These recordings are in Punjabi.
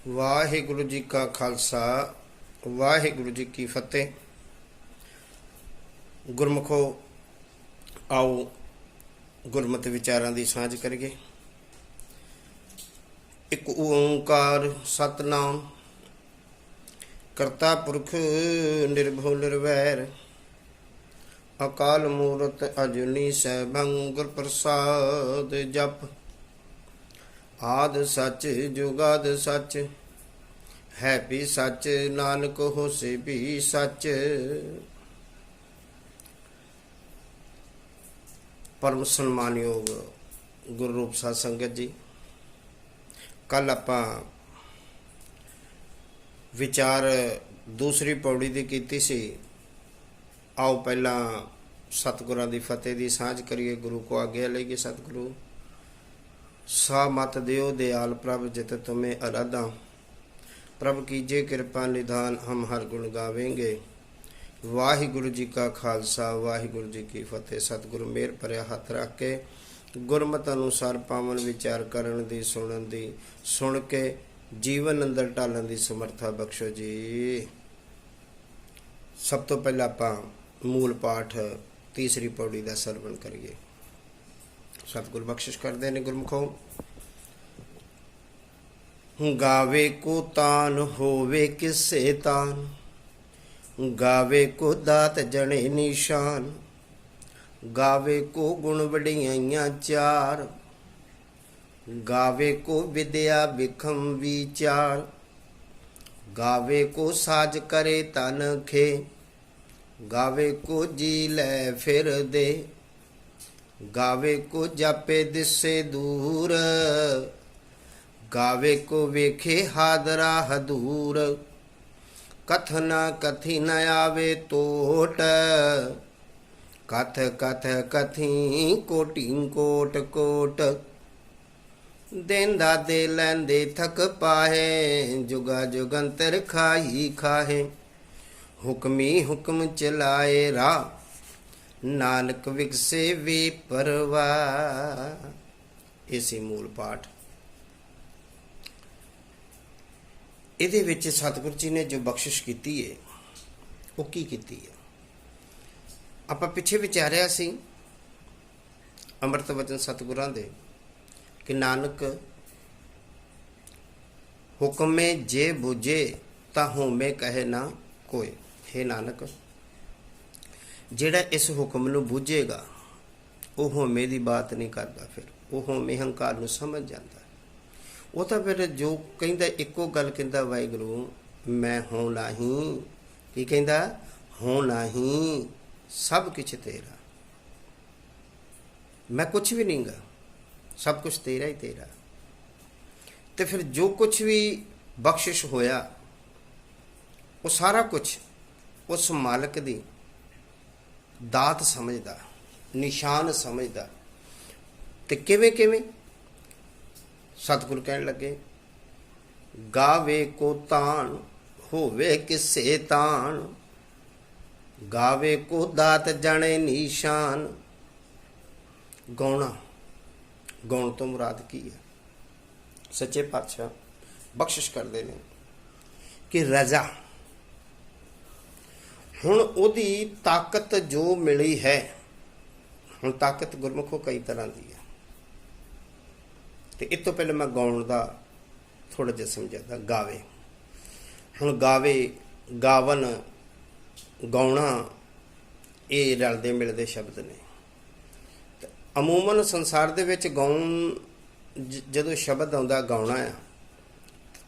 ਵਾਹਿਗੁਰੂ ਜੀ ਕਾ ਖਾਲਸਾ ਵਾਹਿਗੁਰੂ ਜੀ ਕੀ ਫਤਿਹ। ਗੁਰਮੁਖੋ ਆਓ ਗੁਰਮਤਿ ਵਿਚਾਰਾਂ ਦੀ ਸਾਂਝ ਕਰੀਏ। ਇੱਕ ਓੰਕਾਰ ਸਤਨਾਮ ਕਰਤਾ ਪੁਰਖ ਨਿਰਭਉ ਨਿਰਵੈਰ ਅਕਾਲ ਮੂਰਤ ਅਜੂਨੀ ਸੈਭੰ ਗੁਰ ਪ੍ਰਸਾਦ ਜਪ ਆਦਿ ਸੱਚ ਜੁਗਾਦ ਸੱਚ ਹੈ ਵੀ ਸੱਚ ਨਾਨਕ ਹੋਸੀ ਵੀ ਸੱਚ। ਪਰਮ ਸਨਮਾਨਯੋਗ ਗੁਰੂ ਰੂਪ ਸਾਧ ਸੰਗਤ ਜੀ, ਕੱਲ ਆਪਾਂ ਵਿਚਾਰ ਦੂਸਰੀ ਪੌੜੀ ਦੀ ਕੀਤੀ ਸੀ। ਆਓ ਪਹਿਲਾਂ ਸਤਿਗੁਰਾਂ ਦੀ ਫਤਿਹ ਦੀ ਸਾਂਝ ਕਰੀਏ। ਗੁਰੂ ਕੋ ਆਗਿਆ ਲਈਏ। ਸਤਿਗੁਰੂ सा मत दियो दयाल प्रभ जित तुम्हें आराधा प्रभ कीजिए कृपा निधान हम हर गुण गावेंगे। वाहिगुरु जी का खालसा वाहिगुरु जी की फतेह। सतगुरु मेहर भरिया हथ रख के गुरमत अनुसार पावन विचार करन दी सुनन दी सुन के जीवन अंदर ढालन दी समर्था बख्शो जी। सब तो पहला आपां मूल पाठ तीसरी पौड़ी का सरवण करिए। सतगुर बख्शिश करते हैं गुरमुखों। गावे को तान होवे किसे तान गावे को दात जने निशान गावे को गुण वडियाइयां चार गावे को विद्या बिखम विचार गावे को साज करे तन खे गावे को जी लै फिर दे गावे को जापे दिसे दूर गावे को वेखे हादरा हदूर कथना कथी न आवे तोट कथ कथ कथी कोटि कोट कोट देंदा दे लैंदे थक पाहे जुगा जुगंतर खाही खाहे हुक्मी हुक्म चलाए राह नानक विकसे वे परवाह। इसी मूल पाठ ਇਹਦੇ ਵਿੱਚ ਸਤਿਗੁਰੂ ਜੀ ਨੇ ਜੋ ਬਖਸ਼ਿਸ਼ ਕੀਤੀ ਹੈ ਉਹ ਕੀ ਕੀਤੀ ਹੈ। ਆਪਾਂ ਪਿੱਛੇ ਵਿਚਾਰਿਆ ਸੀ ਅੰਮ੍ਰਿਤ ਵਚਨ ਸਤਿਗੁਰਾਂ ਦੇ ਕਿ ਨਾਨਕ ਹੁਕਮੇ ਜੇ ਬੁਝੇ ਤਾਂ ਹੋਮੇ ਕਹੇ ਨਾ ਕੋਈ। हे ਨਾਨਕ ਜਿਹੜਾ ਇਸ ਹੁਕਮ ਨੂੰ ਬੁੱਝੇਗਾ ਉਹ ਹੋਮੇ ਦੀ ਬਾਤ ਨਹੀਂ ਕਰਦਾ, ਫਿਰ ਉਹ ਹੋਮੇ ਹੰਕਾਰ ਨੂੰ ਸਮਝ ਜਾਂਦਾ। ਉਹ ਤਾਂ ਫਿਰ ਜੋ ਕਹਿੰਦਾ ਇੱਕੋ ਗੱਲ ਕਹਿੰਦਾ, ਵਾਹਿਗੁਰੂ ਮੈਂ ਹੋ ਨਹੀਂ। ਕੀ ਕਹਿੰਦਾ? ਹੋ ਨਹੀਂ, ਸਭ ਕੁਛ ਤੇਰਾ, ਮੈਂ ਕੁਛ ਵੀ ਨਹੀਂਗਾ, ਸਭ ਕੁਛ ਤੇਰਾ ਹੀ ਤੇਰਾ। ਤੇ ਫਿਰ ਜੋ ਕੁਛ ਵੀ ਬਖਸ਼ਿਸ਼ ਹੋਇਆ ਉਹ ਸਾਰਾ ਕੁਛ ਉਸ ਮਾਲਕ ਦੀ ਦਾਤ ਸਮਝਦਾ, ਨਿਸ਼ਾਨ ਸਮਝਦਾ। ਤੇ ਕਿਵੇਂ ਕਿਵੇਂ? ਸਤਿਗੁਰ ਕਹਿਣ ਲੱਗੇ ਗਾਵੇ ਕੋ ਤਾਣ ਹੋਵੇ ਕਿਸੇ ਤਾਣ ਗਾਵੇ ਕੋ ਦਾਤ ਜਾਣੇ ਨਿਸ਼ਾਨ। ਗਾਉਣਾ, ਗਾਉਣ ਤੋਂ ਮੁਰਾਦ ਕੀ ਹੈ? ਸੱਚੇ ਪਾਤਸ਼ਾਹ ਬਖਸ਼ਿਸ਼ ਕਰਦੇ ਨੇ ਕਿ ਰਜ਼ਾ, ਹੁਣ ਉਹਦੀ ਤਾਕਤ ਜੋ ਮਿਲੀ ਹੈ। ਹੁਣ ਤਾਕਤ ਗੁਰਮੁਖੋ ਕਈ ਤਰ੍ਹਾਂ ਦੀ ਹੈ, ਤੇ ਇਸ ਤੋਂ ਪਹਿਲਾਂ ਮੈਂ ਗਾਉਣ ਦਾ ਥੋੜਾ ਜਿਹਾ ਸਮਝਾਦਾ। ਗਾਵੇ, ਹੁਣ ਗਾਵੇ, ਗਾਵਨ, ਗਾਉਣਾ ਇਹ ਰਲਦੇ ਮਿਲਦੇ ਸ਼ਬਦ ਨੇ। ਅਮੂਮਨ ਸੰਸਾਰ ਦੇ ਵਿੱਚ ਗਾਉਣ ਜਦੋਂ ਸ਼ਬਦ ਆਉਂਦਾ ਗਾਉਣਾ ਆ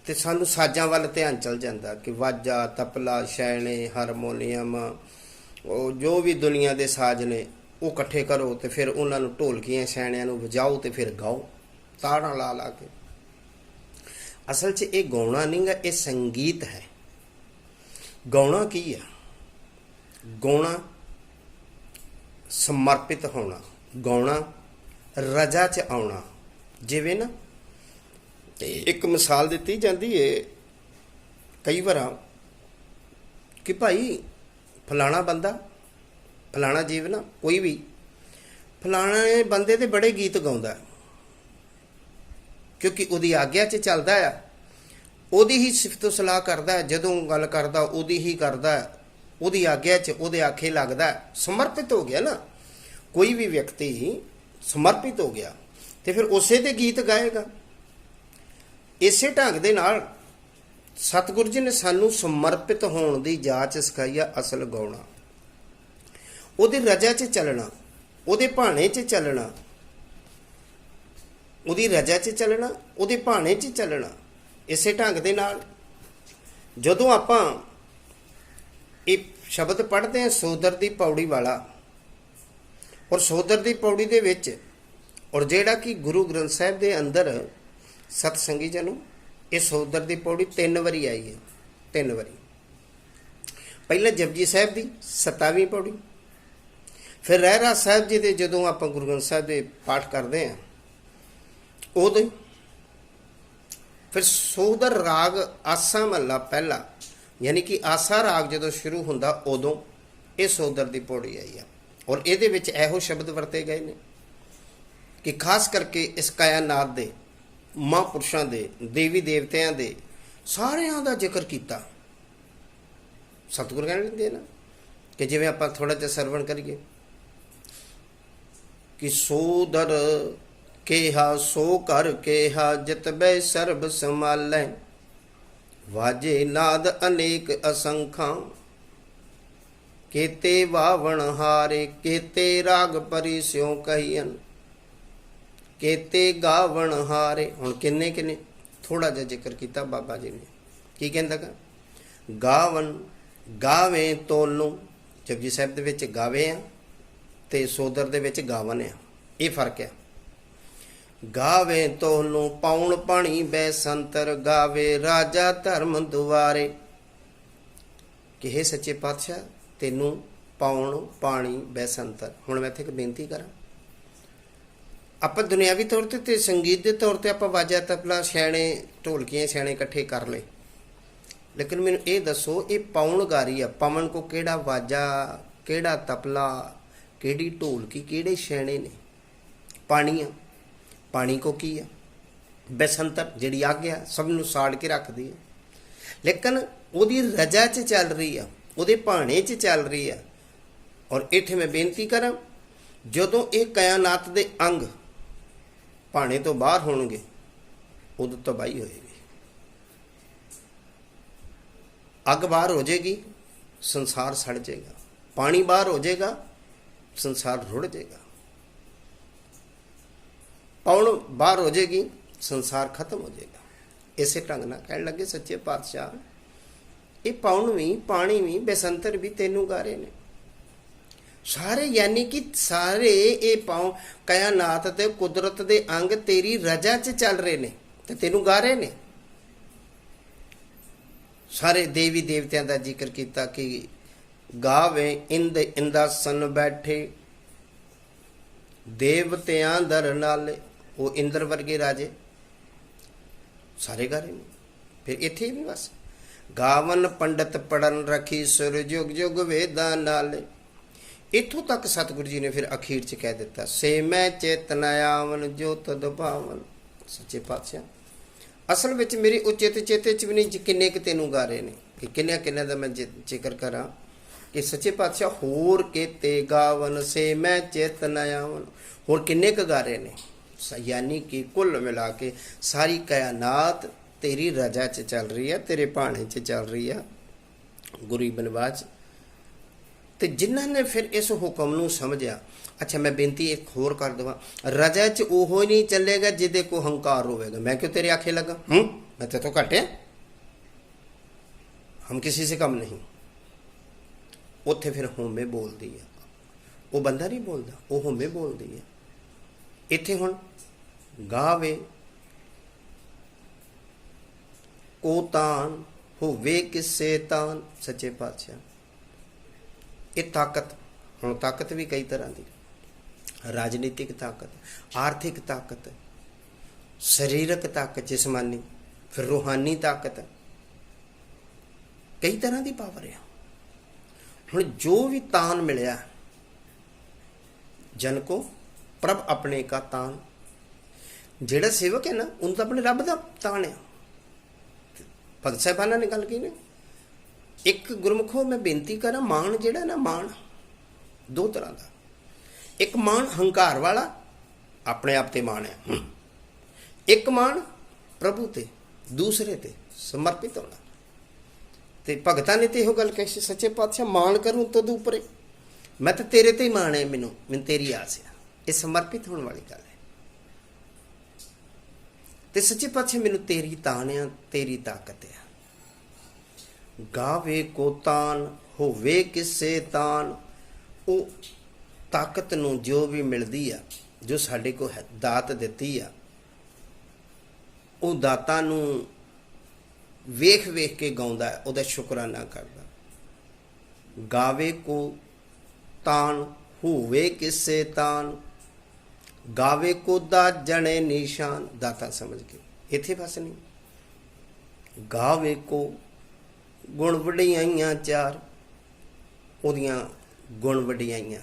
ਤੇ ਸਾਨੂੰ ਸਾਜ਼ਾਂ ਵੱਲ ਧਿਆਨ ਚਲ ਜਾਂਦਾ ਕਿ ਵਾਜਾ, ਤਪਲਾ, ਛੈਣੇ, ਹਾਰਮੋਨੀਅਮ, ਉਹ ਜੋ ਵੀ ਦੁਨੀਆ ਦੇ ਸਾਜ਼ ਨੇ ਉਹ ਇਕੱਠੇ ਕਰੋ ਤੇ ਫਿਰ ਉਹਨਾਂ ਨੂੰ ਢੋਲਕੀਆਂ ਛੈਣਿਆਂ ਨੂੰ ਵਜਾਓ ਤੇ ਫਿਰ ਗਾਓ ਤਾੜਾਂ ਲਾ ਲਾ ਕੇ। ਅਸਲ 'ਚ ਇਹ ਗਾਉਣਾ ਨਹੀਂ ਗਾ, ਇਹ ਸੰਗੀਤ ਹੈ। ਗਾਉਣਾ ਕੀ ਆ? ਗਾਉਣਾ ਸਮਰਪਿਤ ਹੋਣਾ, ਗਾਉਣਾ ਰਜਾ 'ਚ ਆਉਣਾ। ਜਿਵੇਂ ਨਾ ਇੱਕ ਮਿਸਾਲ ਦਿੱਤੀ ਜਾਂਦੀ ਹੈ ਕਈ ਵਾਰ ਕਿ ਭਾਈ ਫਲਾਣਾ ਬੰਦਾ, ਫਲਾਣਾ ਜੀਵ ਨਾ ਕੋਈ ਵੀ ਫਲਾਣੇ ਬੰਦੇ ਦੇ ਬੜੇ ਗੀਤ ਗਾਉਂਦਾ ਕਿਉਂਕਿ ਉਹਦੀ ਆਗਿਆ 'ਚ ਚੱਲਦਾ ਆ। ਉਹਦੀ ਹੀ ਸਿਫਤ ਸਲਾਹ ਕਰਦਾ, ਜਦੋਂ ਗੱਲ ਕਰਦਾ ਉਹਦੀ ਹੀ ਕਰਦਾ, ਉਹਦੀ ਆਗਿਆ 'ਚ ਉਹਦੇ ਆਖੇ ਲੱਗਦਾ। ਸਮਰਪਿਤ ਹੋ ਗਿਆ ਨਾ, ਕੋਈ ਵੀ ਵਿਅਕਤੀ ਸਮਰਪਿਤ ਹੋ ਗਿਆ ਤੇ ਫਿਰ ਉਸੇ ਦੇ ਗੀਤ ਗਾਏਗਾ। ਇਸੇ ਢੰਗ ਦੇ ਨਾਲ ਸਤਿਗੁਰੂ ਜੀ ਨੇ ਸਾਨੂੰ ਸਮਰਪਿਤ ਹੋਣ ਦੀ ਜਾਚ ਸਿਖਾਈ ਆ। ਅਸਲ ਗਾਉਣਾ, ਉਹਦੀ ਰਜਾ 'ਚ ਚੱਲਣਾ, ਉਹਦੇ ਭਾਣੇ 'ਚ ਚੱਲਣਾ, ਉਹਦੀ ਰਜਾ 'ਚ ਚੱਲਣਾ, ਉਹਦੇ ਭਾਣੇ 'ਚ ਚੱਲਣਾ। ਇਸੇ ਢੰਗ ਦੇ ਨਾਲ ਜਦੋਂ ਆਪਾਂ ਇਹ ਸ਼ਬਦ ਪੜ੍ਹਦੇ ਹਾਂ ਸੋਦਰ ਦੀ ਪੌੜੀ ਵਾਲਾ, ਔਰ ਸੋਦਰ ਦੀ ਪੌੜੀ ਦੇ ਵਿੱਚ ਔਰ ਜਿਹੜਾ ਕਿ ਗੁਰੂ ਗ੍ਰੰਥ ਸਾਹਿਬ ਦੇ ਅੰਦਰ ਸਤਸੰਗੀ ਜਨੋ, ਇਹ ਸੋਦਰ ਦੀ ਪੌੜੀ 3 ਵਾਰੀ ਆਈ ਹੈ। 3 ਵਾਰੀ। ਪਹਿਲਾਂ ਜਪਜੀ ਸਾਹਿਬ ਦੀ 27ਵੀਂ ਪੌੜੀ, ਫਿਰ ਰਹਿਰਾਸ ਸਾਹਿਬ ਜੀ ਦੇ ਜਦੋਂ ਆਪਾਂ ਗੁਰੂ ਗ੍ਰੰਥ ਸਾਹਿਬ ਦੇ ਪਾਠ ਕਰਦੇ ਹਾਂ ਉਦੋਂ, ਫਿਰ ਸੋਦਰ ਰਾਗ ਆਸਾ ਮਹੱਲਾ ਪਹਿਲਾ, ਯਾਨੀ ਕਿ ਆਸਾ ਰਾਗ ਜਦੋਂ ਸ਼ੁਰੂ ਹੁੰਦਾ ਉਦੋਂ ਇਹ ਸੋਦਰ ਦੀ ਪੌੜੀ ਆਈ ਆ। ਔਰ ਇਹਦੇ ਵਿੱਚ ਇਹੋ ਸ਼ਬਦ ਵਰਤੇ ਗਏ ਨੇ ਕਿ ਖਾਸ ਕਰਕੇ ਇਸ ਕਾਇਨਾਤ ਦੇ ਮਹਾਂਪੁਰਸ਼ਾਂ ਦੇ, ਦੇਵੀ ਦੇਵਤਿਆਂ ਦੇ ਸਾਰਿਆਂ ਦਾ ਜ਼ਿਕਰ ਕੀਤਾ। ਸਤਿਗੁਰ ਕਹਿੰਦੇ ਨਾ ਕਿ ਜਿਵੇਂ ਆਪਾਂ ਥੋੜਾ ਜਿਹਾ ਸਰਵਣ ਕਰੀਏ ਕਿ ਸੋਦਰ ਕੇਹਾ ਸੋ ਕਰ ਕੇਹਾ ਜਿਤ ਬੈ ਸਰਬ ਸੰਭਾਲੈ, ਵਾਜੇ ਨਾਦ ਅਨੇਕ ਅਸੰਖਾਂ, ਕੇਤੇ ਵਾਵਣ ਹਾਰੇ ਕੇਤੇ ਰਾਗ ਪਰੀ ਸਿਉ ਕਹੀਨ, ਕੇਤੇ ਗਾਵਣ ਹਾਰੇ। ਹੁਣ ਕਿੰਨੇ ਕਿੰਨੇ ਥੋੜਾ ਜਿਹਾ ਜ਼ਿਕਰ ਕੀਤਾ ਬਾਬਾ ਜੀ ਨੇ। ਕੀ ਕਹਿੰਦਾ ਗਾ? ਗਾਵਣ ਗਾਵੇਂ ਤੋਲੂ, ਜਪਜੀ ਸਾਹਿਬ ਦੇ ਵਿੱਚ ਗਾਵੇ ਆ ਤੇ ਸੋਦਰ ਦੇ ਵਿੱਚ ਗਾਵਨ ਆ, ਇਹ ਫਰਕ ਆ। ਗਾਵੇ ਤੋਲੂ ਪਾਉਣ ਪਾਣੀ ਬੈ ਸੰਤਰ, ਗਾਵੇ ਰਾਜਾ ਧਰਮ ਦੁਆਰੇ। ਕਿ ਹੇ ਸੱਚੇ ਪਾਤਸ਼ਾਹ ਤੈਨੂੰ ਪਾਉਣ ਪਾਣੀ ਬੈ ਸੰਤਰ। ਹੁਣ ਮੈਂ ਇੱਥੇ ਇੱਕ ਬੇਨਤੀ ਕਰਾਂ, ਆਪਾਂ ਦੁਨਿਆਵੀ ਤੌਰ ਤੇ ਸੰਗੀਤ ਦੇ ਤੌਰ ਤੇ ਆਪਾਂ ਵਾਜਾ ਤਬਲਾ ਛੈਣੇ ਢੋਲਕੀਆਂ ਛੈਣੇ ਇਕੱਠੇ ਕਰ ਲਏ, ਲੇਕਿਨ ਮੈਨੂੰ ਇਹ ਦੱਸੋ ਇਹ ਪਾਉਣ ਗਾਰੀ ਆ, ਪਵਨ ਕੋ ਕਿਹੜਾ ਵਾਜਾ, ਕਿਹੜਾ ਤਬਲਾ, ਕਿਹੜੀ ਢੋਲਕੀ, ਕਿਹੜੇ ਛੈਣੇ ਨੇ? ਪਾਣੀ ਆ, ਪਾਣੀ ਕੋ ਕੀ ਆ? ਬੈਸੰਤਰ, ਜਿਹੜੀ ਅੱਗ ਆ ਸਭ ਨੂੰ ਸਾੜ ਕੇ ਰੱਖਦੀ ਆ, ਲੇਕਿਨ ਉਹਦੀ ਰਜਾ 'ਚ ਚੱਲ ਰਹੀ ਆ, ਉਹਦੇ ਭਾਣੇ 'ਚ ਚੱਲ ਰਹੀ ਆ। ਔਰ ਇੱਥੇ ਮੈਂ ਬੇਨਤੀ ਕਰਾਂ, ਜਦੋਂ ਇਹ ਕਾਇਨਾਤ ਦੇ ਅੰਗ ਭਾਣੇ ਤੋਂ ਬਾਹਰ ਹੋਣਗੇ ਉਦੋਂ ਤਬਾਹੀ ਹੋਏਗੀ। ਅੱਗ ਬਾਹਰ ਹੋ ਜਾਏਗੀ, ਸੰਸਾਰ ਸੜ ਜਾਏਗਾ। ਪਾਣੀ ਬਾਹਰ ਹੋ ਜਾਏਗਾ, ਸੰਸਾਰ ਰੁੜ ਜਾਏਗਾ। ਪੌਣ ਬਾਹਰ ਹੋ ਜਾਏਗੀ, ਸੰਸਾਰ ਖਤਮ ਹੋ ਜਾਏਗਾ। ਇਸੇ ਢੰਗ ਨਾਲ ਕਹਿਣ ਲੱਗੇ ਸੱਚੇ ਪਾਤਸ਼ਾਹ ਇਹ ਪੌਣ ਵੀ, ਪਾਣੀ ਵੀ, ਬੇਸੰਤਰ ਵੀ ਤੈਨੂੰ ਗਾ ਰਹੇ ਨੇ ਸਾਰੇ, ਯਾਨੀ ਕਿ ਸਾਰੇ ਇਹ ਕਾਇਨਾਤ ਤੇ ਕੁਦਰਤ ਦੇ ਅੰਗ ਤੇਰੀ ਰਜਾ 'ਚ ਚੱਲ ਰਹੇ ਨੇ ਤੇ ਤੈਨੂੰ ਗਾ ਰਹੇ ਨੇ। ਸਾਰੇ ਦੇਵੀ ਦੇਵਤਿਆਂ ਦਾ ਜ਼ਿਕਰ ਕੀਤਾ ਕਿ ਗਾਵੇ ਇੰਦ ਇੰਦਾਸਨ ਬੈਠੇ, ਦੇਵਤਿਆਂ ਦਰ ਨਾਲੇ। ਉਹ ਇੰਦਰ ਵਰਗੇ ਰਾਜੇ ਸਾਰੇ ਗਾ ਰਹੇ ਨੇ। ਫਿਰ ਇੱਥੇ ਵੀ ਬਸ ਗਾਵਨ ਪੰਡਤ ਪੜਨ ਰੱਖੀ ਸੁਰ ਜੁਗ ਜੁਗ ਵੇਦਾਂ ਨਾਲੇ। ਇੱਥੋਂ ਤੱਕ ਸਤਿਗੁਰੂ ਜੀ ਨੇ ਫਿਰ ਅਖੀਰ 'ਚ ਕਹਿ ਦਿੱਤਾ, ਸੇ ਮੈਂ ਚੇਤਨ ਆਵਨ ਜੋ ਤਦ ਭਾਵਨ। ਸੱਚੇ ਪਾਤਸ਼ਾਹ ਅਸਲ ਵਿੱਚ ਮੇਰੀ ਉਚੇਤ ਚੇਤੇ 'ਚ ਵੀ ਨਹੀਂ ਕਿੰਨੇ ਕੁ ਤੈਨੂੰ ਗਾ ਰਹੇ ਨੇ, ਕਿ ਕਿੰਨਿਆਂ ਕਿੰਨਿਆਂ ਦਾ ਮੈਂ ਜ਼ਿਕਰ ਕਰਾਂ ਕਿ ਸੱਚੇ ਪਾਤਸ਼ਾਹ ਹੋਰ ਕੇਤੇ ਗਾਵਨ ਸੇ ਮੈਂ ਚੇਤਨ ਆਵਨ, ਹੋਰ ਕਿੰਨੇ ਕੁ ਗਾ ਰਹੇ ਨੇ। ਯਾਨੀ ਕਿ ਕੁੱਲ ਮਿਲਾ ਕੇ ਸਾਰੀ ਕਾਇਨਾਤ ਤੇਰੀ ਰਜਾ 'ਚ ਚੱਲ ਰਹੀ ਹੈ, ਤੇਰੇ ਭਾਣੇ 'ਚ ਚੱਲ ਰਹੀ ਹੈ, ਗੁਰੀ ਬਨਵਾਜ। ਤੇ ਜਿਨ੍ਹਾਂ ਨੇ ਫਿਰ ਇਸ ਹੁਕਮ ਨੂੰ ਸਮਝਿਆ। ਅੱਛਾ ਮੈਂ ਬੇਨਤੀ ਇੱਕ ਹੋਰ ਕਰ ਦੇਵਾਂ, ਰਜਾ 'ਚ ਉਹ ਹੀ ਨਹੀਂ ਚੱਲੇਗਾ ਜਿਹਦੇ ਕੋ ਹੰਕਾਰ ਹੋਵੇਗਾ। ਮੈਂ ਕਿਉਂ ਤੇਰੇ ਆਖੇ ਲੱਗਾ, ਮੈਂ ਤੇ ਤੋਂ ਘੱਟ ਹੈ, ਹਮ ਕਿਸੇ ਸੇ ਕਮ ਨਹੀਂ। ਉੱਥੇ ਫਿਰ ਹੋਮੇ ਬੋਲਦੀ ਹੈ, ਉਹ ਬੰਦਾ ਨਹੀਂ ਬੋਲਦਾ, ਉਹ ਹੋਮੇ ਬੋਲਦੀ ਹੈ। ਇੱਥੇ ਹੁਣ ਗਾਵੇ ਕੋ ਤਾਨ ਹੋਵੇ ਕਿਸੇ ਤਾਨ। ਸੱਚੇ ਪਾਤਸ਼ਾਹ ਇਹ ਤਾਕਤ, ਹੁਣ ਤਾਕਤ ਵੀ ਕਈ ਤਰ੍ਹਾਂ ਦੀ, ਰਾਜਨੀਤਿਕ ਤਾਕਤ, ਆਰਥਿਕ ਤਾਕਤ, ਸਰੀਰਕ ਤਾਕਤ ਜਿਸਮਾਨੀ, ਫਿਰ ਰੂਹਾਨੀ ਤਾਕਤ, ਕਈ ਤਰ੍ਹਾਂ ਦੀ ਪਾਵਰ ਆ। ਹੁਣ ਜੋ ਵੀ ਤਾਨ ਮਿਲਿਆ, ਜਨ ਕੋ ਪ੍ਰਭ ਆਪਣੇ ਕਾ ਤਾਨ। ਜਿਹੜਾ ਸੇਵਕ ਹੈ ਨਾ ਉਹਨੂੰ ਤਾਂ ਆਪਣੇ ਰੱਬ ਦਾ ਤਾਨ ਆ। ਭਗਤ ਸਾਹਿਬਾਨਾਂ ਨੇ ਗੱਲ ਕੀ ਨੇ। ਇੱਕ ਗੁਰਮੁਖੋ ਮੈਂ ਬੇਨਤੀ ਕਰਾਂ, ਮਾਣ ਜਿਹੜਾ ਨਾ, ਮਾਣ ਦੋ ਤਰ੍ਹਾਂ ਦਾ। ਇੱਕ ਮਾਣ ਹੰਕਾਰ ਵਾਲਾ, ਆਪਣੇ ਆਪ ਤੇ ਮਾਣ ਹੈ। ਇੱਕ ਮਾਣ ਪ੍ਰਭੂ ਤੇ, ਦੂਸਰੇ ਤੇ ਸਮਰਪਿਤ ਹੋਣਾ। ਤੇ ਭਗਤਾਂ ਨੇ ਤੇ ਇਹੋ ਗੱਲ ਕਹੀ ਸੀ, ਸੱਚੇ ਪਾਤਸ਼ਾਹ ਮਾਣ ਕਰੂੰ ਤਦ ਉੱਪਰੇ, ਮੈਂ ਤਾਂ ਤੇਰੇ ਤੇ ਹੀ ਮਾਣ ਹੈ, ਮੈਨੂੰ ਤੇਰੀ ਆਸ ਹੈ। ਇਹ ਸਮਰਪਿਤ ਹੋਣ ਵਾਲੀ ਗੱਲ ਹੈ। ਤੇ ਸੱਚੇ ਪਾਤਸ਼ਾਹ ਮੈਨੂੰ ਤੇਰੀ ਤਾਣ ਆ, ਤੇਰੀ ਤਾਕਤ ਆ। ਗਾਵੇ ਕੋ ਤਾਨ ਹੋਵੇ ਕਿਸੇ ਤਾਨ। ਉਹ ਤਾਕਤ ਨੂੰ ਜੋ ਵੀ ਮਿਲਦੀ ਆ, ਜੋ ਸਾਡੇ ਕੋਲ ਦਾਤ ਦਿੱਤੀ ਆ, ਉਹ ਦਾਤਾਂ ਨੂੰ ਵੇਖ ਵੇਖ ਕੇ ਗਾਉਂਦਾ, ਉਹਦਾ ਸ਼ੁਕਰਾਨਾ ਕਰਦਾ। ਗਾਵੇ ਕੋ ਤਾਨ ਹੋਵੇ ਕਿਸੇ ਤਾਨ, ਗਾਵੇ ਕੋ ਦਾ ਜਣੇ ਨਿਸ਼ਾਨ। ਦਾਤਾ ਸਮਝ ਕੇ ਇੱਥੇ ਬਸ ਨਹੀਂ। ਗਾਵੇ ਕੋ ਗੁਣ ਵਡਿਆਈਆਂ ਚਾਰ, ਉਹਦੀਆਂ ਗੁਣ ਵਡਿਆਈਆਂ,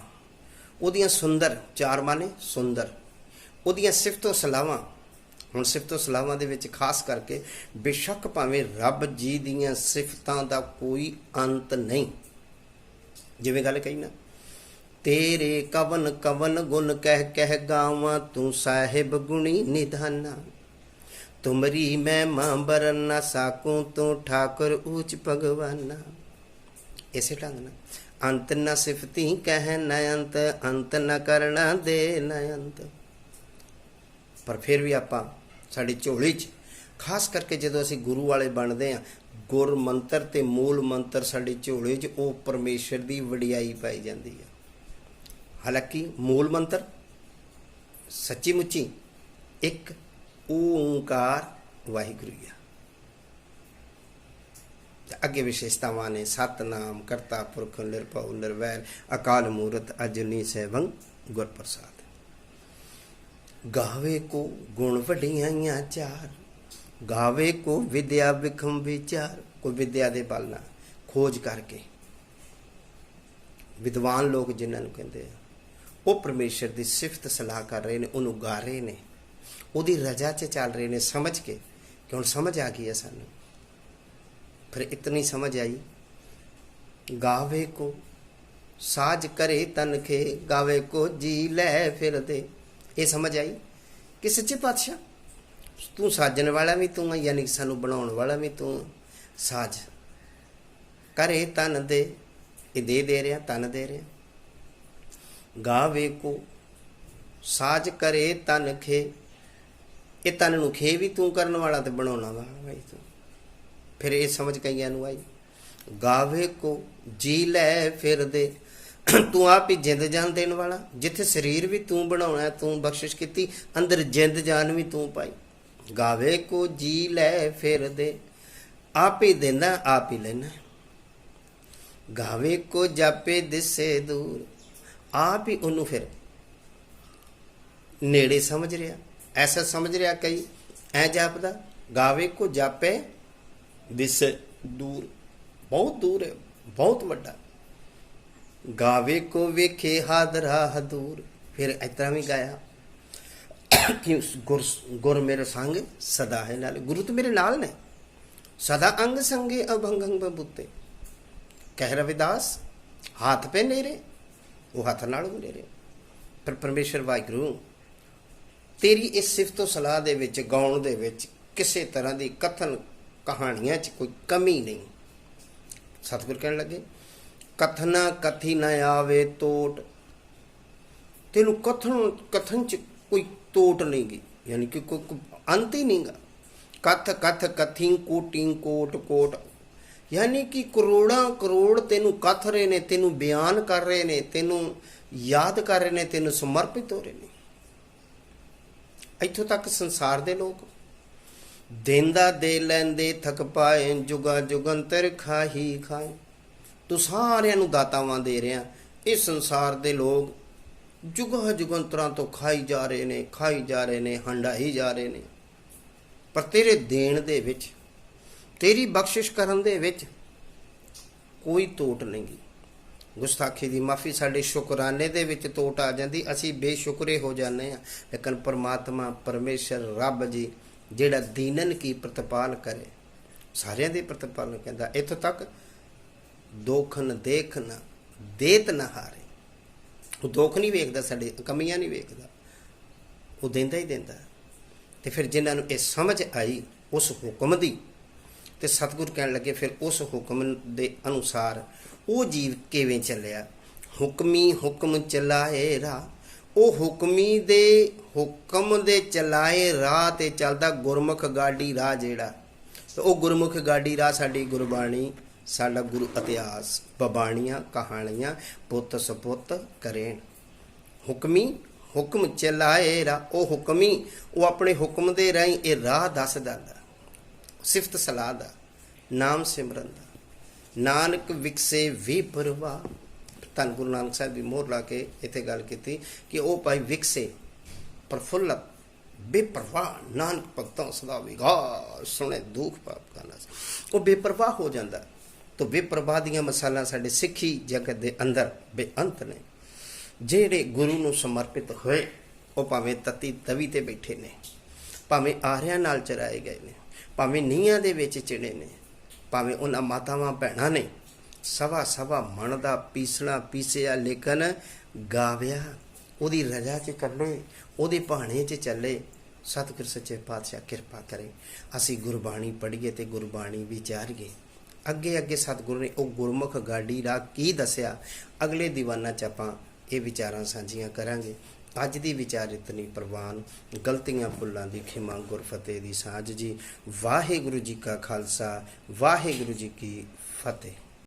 ਉਹਦੀਆਂ ਸੁੰਦਰ, ਚਾਰ ਮਾਨੇ ਸੁੰਦਰ, ਉਹਦੀਆਂ ਸਿਫਤੋ ਸਲਾਵਾਂ। ਹੁਣ ਸਿਫਤੋ ਸਲਾਵਾਂ ਦੇ ਵਿੱਚ ਖਾਸ ਕਰਕੇ ਬੇਸ਼ੱਕ ਭਾਵੇਂ ਰੱਬ ਜੀ ਦੀਆਂ ਸਿਫਤਾਂ ਦਾ ਕੋਈ ਅੰਤ ਨਹੀਂ। ਜਿਵੇਂ ਗੱਲ ਕਹੀ ਨਾ, ਤੇਰੇ ਕਵਨ ਕਵਨ ਗੁਣ ਕਹਿ ਕਹਿ ਗਾਵਾਂ, ਤੂੰ ਸਾਹਿਬ ਗੁਣੀ ਨਿਧਾਨਾ। ਤੁਮਰੀ ਮੈਂ ਮਾਂ ਬਰਨ ਨਾ ਸਾਕੂੰ, ਤੂੰ ਠਾਕੁਰ ਊਚ ਭਗਵਾਨਾ। ਇਸੇ ਢੰਗ ਨਾਲ ਅੰਤ ਨਾ ਸਿਫਤੀ ਕਹਿ ਨ ਅੰਤ, ਅੰਤ ਨਾ ਕਰਨਾ ਦੇ ਨ ਅੰਤ। ਪਰ ਫਿਰ ਵੀ ਆਪਾਂ, ਸਾਡੀ ਝੋਲੀ 'ਚ ਖਾਸ ਕਰਕੇ ਜਦੋਂ ਅਸੀਂ ਗੁਰੂ ਵਾਲੇ ਬਣਦੇ ਹਾਂ, ਗੁਰ ਮੰਤਰ ਤੇ ਮੂਲ ਮੰਤਰ ਸਾਡੀ ਝੋਲੀ 'ਚ, ਉਹ ਪਰਮੇਸ਼ਰ ਦੀ ਵਡਿਆਈ ਪਾਈ ਜਾਂਦੀ ਹੈ। ਹਾਲਾਂਕਿ ਮੂਲ ਮੰਤਰ ਸੱਚੀ ਮੁੱਚੀ ਇੱਕ ਓਂਕਾਰ ਵਾਹਿਗੁਰੂ ਆ। ਅੱਗੇ ਵਿਸ਼ੇਸ਼ਤਾਵਾਂ ਨੇ, ਸਤਨਾਮ ਕਰਤਾ ਪੁਰਖ ਨਿਰਭਉ ਨਿਰਵੈਰ, ਅਕਾਲ ਮੂਰਤ ਅਜੂਨੀ ਸੈਭੰ ਗੁਰ ਪ੍ਰਸਾਦ। ਗਾਵੇ ਕੋ ਗੁਣ ਵਡਿਆਈਆਂ ਚਾਰ, ਗਾਵੇ ਕੋ ਵਿਦਿਆ ਵਿਖਮ ਵਿਚਾਰ। ਕੋਈ ਵਿਦਿਆ ਦੇ ਬਲ ਨਾਲ ਖੋਜ ਕਰਕੇ, ਵਿਦਵਾਨ ਲੋਕ ਜਿਨ੍ਹਾਂ ਨੂੰ ਕਹਿੰਦੇ ਆ, ਉਹ ਪਰਮੇਸ਼ਰ ਦੀ ਸਿਫਤ ਸਲਾਹ ਕਰ ਰਹੇ ਨੇ, ਉਹਨੂੰ ਗਾ ਰਹੇ ਨੇ, ਉਹਦੀ ਰਜਾ 'ਚ ਚੱਲ ਰਹੇ ਨੇ, ਸਮਝ ਕੇ ਕਿ ਹੁਣ ਸਮਝ ਆ ਗਈ ਹੈ ਸਾਨੂੰ। ਫਿਰ ਇਤਨੀ ਸਮਝ ਆਈ, ਗਾਵੇ ਕੋ ਸਾਜ ਕਰੇ ਤਨਖੇ, ਗਾਵੇ ਕੋ ਜੀ ਲੈ ਫਿਰਦੇ। ਇਹ ਸਮਝ ਆਈ ਕਿ ਸੱਚੇ ਪਾਤਸ਼ਾਹ ਤੂੰ ਸਾਜਣ ਵਾਲਾ ਵੀ ਤੂੰ, ਯਾਨੀ ਸਾਨੂੰ ਬਣਾਉਣ ਵਾਲਾ ਵੀ ਤੂੰ। ਸਾਜ ਕਰੇ ਤਨ ਦੇ, ਇਹ ਦੇ ਰਿਹਾ, ਤਨ ਦੇ ਰਿਹਾ। ਗਾਵੇ ਕੋ ਸਾਜ ਕਰੇ ਤਨ ਖੇ, ਇਹ ਤਨ ਨੂੰ ਖੇ ਵੀ ਤੂੰ ਕਰਨ ਵਾਲਾ ਤੇ ਬਣਾਉਣਾ ਵਾ ਭਾਈ ਤੂੰ। ਫਿਰ ਇਹ ਸਮਝ ਕਈਆਂ ਨੂੰ ਆਈ। ਗਾਵੇ ਕੋ ਜੀ ਲੈ ਫਿਰਦੇ, ਤੂੰ ਆਪ ਹੀ ਜਿੰਦ ਜਾਨ ਦੇਣ ਵਾਲਾ। ਜਿੱਥੇ ਸਰੀਰ ਵੀ ਤੂੰ ਬਣਾਉਣਾ, ਤੂੰ ਬਖਸ਼ਿਸ਼ ਕੀਤੀ, ਅੰਦਰ ਜਿੰਦ ਜਾਨ ਵੀ ਤੂੰ ਪਾਈ। ਗਾਵੇ ਕੋ ਜੀ ਲੈ ਫਿਰਦੇ, ਆਪ ਹੀ ਦਿੰਦਾ ਆਪ ਹੀ ਲੈਣਾ। ਗਾਵੇ ਕੋ ਜਾਪੇ ਦਿਸੇ ਦੂਰ, ਆਪ ਹੀ ਉਹਨੂੰ ਫਿਰ ਨੇੜੇ ਸਮਝ ਰਿਹਾ, ਐਸਾ ਸਮਝ ਰਿਹਾ ਕਈ ਐ ਜਾਪਦਾ। ਗਾਵੇ ਕੋ ਜਾਪੇ ਦਿਸੇ ਦੂਰ, ਬਹੁਤ ਦੂਰ ਹੈ, ਬਹੁਤ ਵੱਡਾ। ਗਾਵੇ ਕੋ ਵੇਖੇ ਹਾਦਰਾ ਹਦੂਰ, ਫਿਰ ਇਸ ਤਰ੍ਹਾਂ ਵੀ ਗਾਇਆ ਕਿ ਗੁਰ ਮੇਰੇ ਸੰਗ ਸਦਾ ਹੈ ਨਾਲ, ਗੁਰੂ ਤੇ ਮੇਰੇ ਨਾਲ ਨੇ ਸਦਾ। ਅੰਗ ਸੰਗੇ ਅਭੰਗੰ ਬਬੂਤੇ, ਕਹਿ ਰਵਿਦਾਸ ਹੱਥ ਪੇ ਨੇਰੇ, ਉਹ ਹੱਥ ਨਾਲ ਨੇਰੇ। ਪਰ ਪਰਮੇਸ਼ਰ ਵਾਹਿਗੁਰੂ ਤੇਰੀ ਇਸ ਸਿਫਤੋ ਸਲਾਹ ਦੇ ਵਿੱਚ, ਗਾਉਣ ਦੇ ਵਿੱਚ ਕਿਸੇ ਤਰ੍ਹਾਂ ਦੀ ਕਥਨ ਕਹਾਣੀਆਂ 'ਚ ਕੋਈ ਕਮੀ ਨਹੀਂ। ਸਤਿਗੁਰ ਕਹਿਣ ਲੱਗੇ, ਕਥਨਾ ਕਥੀ ਨਾ ਆਵੇ ਟੋਟ। ਤੈਨੂੰ ਕਥਨ 'ਚ ਕੋਈ ਟੋਟ ਨਹੀਂ ਗੀ, ਯਾਨੀ ਕਿ ਕੋਈ ਅੰਤ ਹੀ ਨਹੀਂ ਗਾ। ਕਥ ਕਥ ਕਥੀ ਕੋਟੀ ਕੋਟ ਕੋਟ, ਯਾਨੀ ਕਿ ਕਰੋੜਾਂ ਕਰੋੜ ਤੈਨੂੰ ਕਥ ਰਹੇ ਨੇ, ਤੈਨੂੰ ਬਿਆਨ ਕਰ ਰਹੇ ਨੇ, ਤੈਨੂੰ ਯਾਦ ਕਰ ਰਹੇ ਨੇ, ਤੈਨੂੰ ਸਮਰਪਿਤ ਹੋ ਰਹੇ ਨੇ। ਇੱਥੋਂ ਤੱਕ ਸੰਸਾਰ ਦੇ ਲੋਕ ਦੇਂਦਾ ਦੇ ਲੈਂਦੇ ਥਕ ਪਾਏ, ਜੁਗਾ ਜੁਗੰਤਰ ਖਾਹੀ ਖਾਏ। ਤੂੰ ਸਾਰਿਆਂ ਨੂੰ ਦਾਤਾਵਾਂ ਦੇ ਰਿਹਾ। ਇਹ ਸੰਸਾਰ ਦੇ ਲੋਕ ਜੁਗਾ ਜੁਗੰਤਰਾਂ ਤੋਂ ਖਾਈ ਜਾ ਰਹੇ ਨੇ, ਖਾਈ ਜਾ ਰਹੇ ਨੇ, ਹੰਡਾਈ ਜਾ ਰਹੇ ਨੇ। ਪਰ ਤੇਰੇ ਦੇਣ ਦੇ ਵਿੱਚ, ਤੇਰੀ ਬਖਸ਼ਿਸ਼ ਕਰਨ ਦੇ ਵਿੱਚ ਕੋਈ ਤੋਟ ਨਹੀਂ ਗੀ। ਗੁਸਤਾਖੀ ਦੀ ਮਾਫੀ, ਸਾਡੇ ਸ਼ੁਕਰਾਨੇ ਦੇ ਵਿੱਚ ਤੋਟ ਆ ਜਾਂਦੀ, ਅਸੀਂ ਬੇਸ਼ੁਕਰੇ ਹੋ ਜਾਂਦੇ ਹਾਂ। ਲੇਕਿਨ ਪਰਮਾਤਮਾ, ਪਰਮੇਸ਼ਰ, ਰੱਬ ਜੀ ਜਿਹੜਾ ਦੀਨਨ ਕੀ ਪ੍ਰਤਪਾਲ ਕਰੇ, ਸਾਰਿਆਂ ਦੇ ਪ੍ਰਤੀਫਲ ਕਹਿੰਦਾ। ਇੱਥੋਂ ਤੱਕ ਦੋਖਨ ਦੇਖਨ ਦੇਤ ਨਾ ਹਾਰੇ। ਉਹ ਦੁੱਖ ਨਹੀਂ ਵੇਖਦਾ, ਸਾਡੇ ਕਮੀਆਂ ਨਹੀਂ ਵੇਖਦਾ, ਉਹ ਦਿੰਦਾ ਹੀ ਦਿੰਦਾ। ਤੇ ਫਿਰ ਜਿਨ੍ਹਾਂ ਨੂੰ ਇਹ ਸਮਝ ਆਈ ਉਸ ਹੁਕਮ ਦੀ, ਤੇ ਸਤਿਗੁਰ ਕਹਿਣ ਲੱਗੇ ਫਿਰ ਉਸ ਹੁਕਮ ਦੇ ਅਨੁਸਾਰ ਉਹ ਜੀਵ ਕਿਵੇਂ ਚੱਲਿਆ। ਹੁਕਮੀ ਹੁਕਮ ਚਲਾਏ ਰਾਹ, ਉਹ ਹੁਕਮੀ ਦੇ ਹੁਕਮ ਦੇ ਚਲਾਏ ਰਾਹ ਤੇ ਚੱਲਦਾ ਗੁਰਮੁਖ ਗਾਡੀ ਰਾਹ ਜਿਹੜਾ। ਤੇ ਉਹ ਗੁਰਮੁਖ ਗਾਡੀ ਰਾਹ ਸਾਡੀ ਗੁਰਬਾਣੀ, ਸਾਡਾ ਗੁਰੂ ਇਤਿਹਾਸ, ਬਬਾਣੀਆਂ, ਕਹਾਣੀਆਂ ਪੁੱਤ ਸਪੁੱਤ ਕਰੇਣ। ਹੁਕਮੀ ਹੁਕਮ ਚਲਾਏ ਰਾਹ, ਉਹ ਹੁਕਮੀ ਉਹ ਆਪਣੇ ਹੁਕਮ ਦੇ ਰਾਹੀਂ ਇਹ ਰਾਹ ਦੱਸ ਦਿੰਦਾ। ਸਿਫਤ ਸਲਾਹ ਦਾ, ਨਾਮ ਸਿਮਰਨ ਦਾ। ਨਾਨਕ ਵਿਕਸੇ ਵੀ ਪਰਵਾਹ। ਧੰਨ ਗੁਰੂ ਨਾਨਕ ਸਾਹਿਬ ਦੀ ਮੋਹਰ ਲਾ ਕੇ ਇੱਥੇ ਗੱਲ ਕੀਤੀ ਕਿ ਉਹ ਭਾਈ ਵਿਕਸੇ ਪ੍ਰਫੁੱਲਤ ਬੇਪਰਵਾਹ। ਨਾਨਕ ਭਗਤਾਂ ਸਦਾ ਵਿਗਾਸ ਸੁਣੇ ਦੁੱਖ ਪਾਪ ਕਾ ਨਾਸ। ਉਹ ਬੇਪਰਵਾਹ ਹੋ ਜਾਂਦਾ। ਤਾਂ ਬੇਪਰਵਾਹ ਦੀਆਂ ਮਿਸਾਲਾਂ ਸਾਡੇ ਸਿੱਖੀ ਜਗਤ ਦੇ ਅੰਦਰ ਬੇਅੰਤ ਨੇ। ਜਿਹੜੇ ਗੁਰੂ ਨੂੰ ਸਮਰਪਿਤ ਹੋਏ ਉਹ ਭਾਵੇਂ ਤਤੀ ਤਵੀ ਤੇ ਬੈਠੇ ਨੇ, ਭਾਵੇਂ ਆਰਿਆਂ ਨਾਲ ਚਰਾਏ ਗਏ ਨੇ, ਭਾਵੇਂ ਨੀਹਾਂ ਦੇ ਵਿੱਚ ਚਿਣੇ ਨੇ, ਭਾਵੇਂ ਉਹਨਾਂ ਮਾਤਾਵਾਂ ਭੈਣਾਂ ਨੇ ਸਵਾ ਸਵਾ ਮਣ ਦਾ ਪੀਸਣਾ ਪੀਸਿਆ, ਲੇਕਿਨ ਗਾਵਿਆ ਉਹਦੀ ਰਜਾ 'ਚ ਚੱਲੇ, ਉਹਦੇ ਭਾਣੇ 'ਚ ਚੱਲੇ। ਸਤਿਗੁਰ ਸੱਚੇ ਪਾਤਸ਼ਾਹ ਕਿਰਪਾ ਕਰੇ ਅਸੀਂ ਗੁਰਬਾਣੀ ਪੜ੍ਹੀਏ ਤੇ ਗੁਰਬਾਣੀ ਵਿਚਾਰੀਏ। ਅੱਗੇ ਅੱਗੇ ਸਤਿਗੁਰੂ ਨੇ ਉਹ ਗੁਰਮੁਖ ਗਾਡੀ ਰਾਹ ਕੀ ਦੱਸਿਆ, ਅਗਲੇ ਦੀਵਾਨਾਂ 'ਚ ਆਪਾਂ ਇਹ ਵਿਚਾਰਾਂ ਸਾਂਝੀਆਂ ਕਰਾਂਗੇ। ਅੱਜ ਦੀ ਵਿਚਾਰਿਤਨੀ ਪ੍ਰਵਾਨ, ਗਲਤੀਆਂ ਭੁੱਲਾਂ ਦੀ ਖਿਮਾ, ਗੁਰਫਤਿਹ ਦੀ ਸਾਂਝ ਜੀ। ਵਾਹਿਗੁਰੂ ਜੀ ਕਾ ਖਾਲਸਾ, ਵਾਹਿਗੁਰੂ ਜੀ ਕੀ ਫਤਿਹ।